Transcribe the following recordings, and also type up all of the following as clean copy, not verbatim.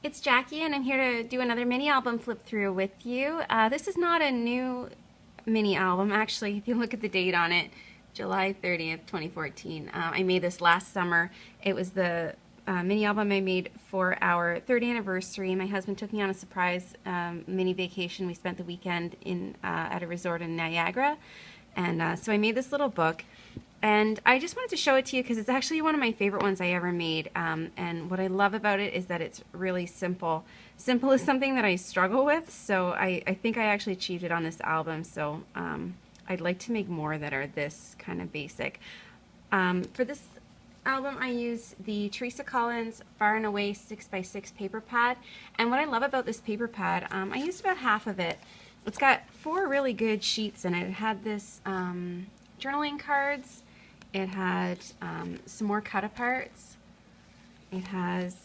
It's Jackie, and I'm here to do another mini album flip through with you. This is not a new mini album, actually. If you look at the date on it, July 30th, 2014. I made this last summer. It was the mini album I made for our third anniversary. My husband took me on a surprise mini vacation. We spent the weekend at a resort in Niagara, and so I made this little book. And I just wanted to show it to you because it's actually one of my favorite ones I ever made. And what I love about it is that it's really simple. Simple is something that I struggle with, so I think I actually achieved it on this album. So I'd like to make more that are this kind of basic. For this album, I use the Teresa Far and Away 6x6 paper pad. And what I love about this paper pad, I used about half of it. It's got 4 really good sheets in it. It had this journaling cards. It had some more cut-aparts. It has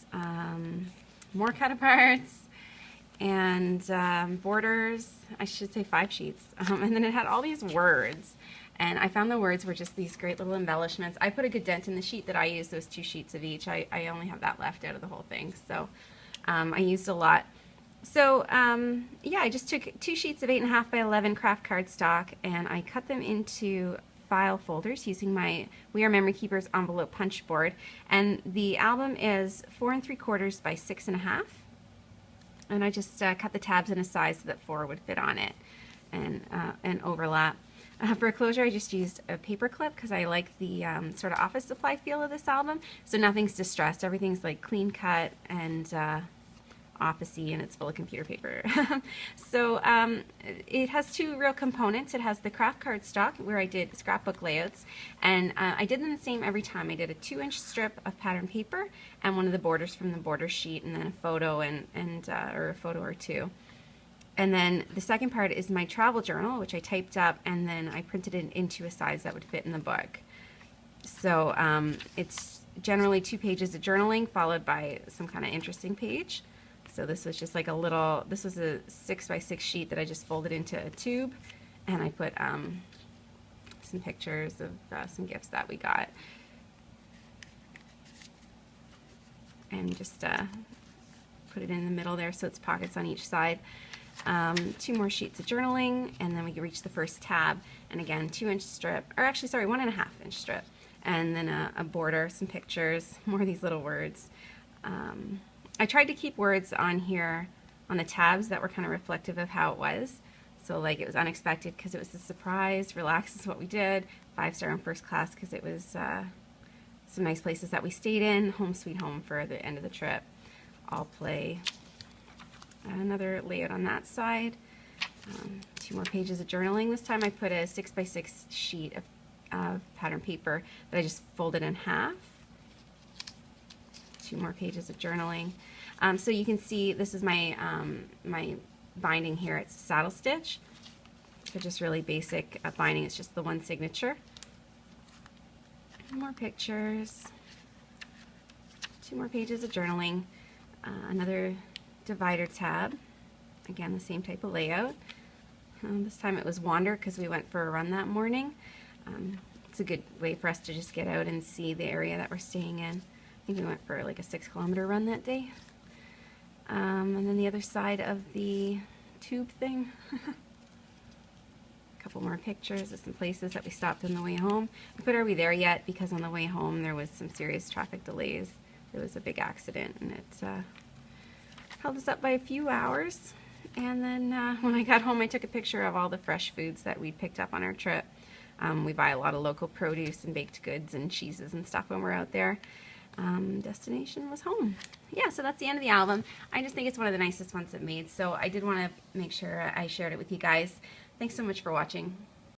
more cut-aparts and borders. I should say 5 sheets. And then it had all these words. And I found the words were just these great little embellishments. I put a good dent in the sheet that I used, those 2 sheets of each. I only have that left out of the whole thing. So I used a lot. So yeah, I just took 2 sheets of 8.5 by 11 kraft cardstock and I cut them into file folders using my We Are Memory Keepers envelope punch board. And the album is 4 3/4 by 6.5. And I just cut the tabs in a size so that 4 would fit on it and overlap. For closure, I just used a paper clip because I like the sort of office supply feel of this album. So nothing's distressed. Everything's like clean cut and office-y, and it's full of computer paper. So it has 2 real components. It has the kraft cardstock where I did scrapbook layouts, and I did them the same every time. I did a 2-inch strip of pattern paper and one of the borders from the border sheet, and then a photo or a photo or 2. And then the second part is my travel journal, which I typed up, and then I printed it into a size that would fit in the book. So it's generally 2 pages of journaling followed by some kind of interesting page. So this was just like this was a 6x6 sheet that I just folded into a tube, and I put some pictures of some gifts that we got. And just put it in the middle there so it's pockets on each side. 2 more sheets of journaling, and then we can reach the first tab. And again, 2-inch strip, or actually, sorry, 1.5-inch strip. And then a border, some pictures, more of these little words. I tried to keep words on here on the tabs that were kind of reflective of how it was. So like it was unexpected because it was a surprise, relax is what we did, 5-star and first class because it was some nice places that we stayed in, home sweet home for the end of the trip, all play. Another layout on that side, 2 more pages of journaling. This time I put a 6x6 sheet of pattern paper that I just folded in half. 2 more pages of journaling. So you can see this is my my binding here. It's a saddle stitch. It's just really basic binding. It's just the 1 signature. More pictures. 2 more pages of journaling. Another divider tab. Again, the same type of layout. This time it was wander because we went for a run that morning. It's a good way for us to just get out and see the area that we're staying in. I think we went for like a 6-kilometer run that day. And then the other side of the tube thing. A couple more pictures of some places that we stopped on the way home. We put Are We There Yet? Because on the way home there was some serious traffic delays. There was a big accident and it held us up by a few hours. And then when I got home I took a picture of all the fresh foods that we picked up on our trip. We buy a lot of local produce and baked goods and cheeses and stuff when we're out there. Destination was home. Yeah, so that's the end of the album. I just think it's one of the nicest ones I've made, so I did want to make sure I shared it with you guys. Thanks so much for watching.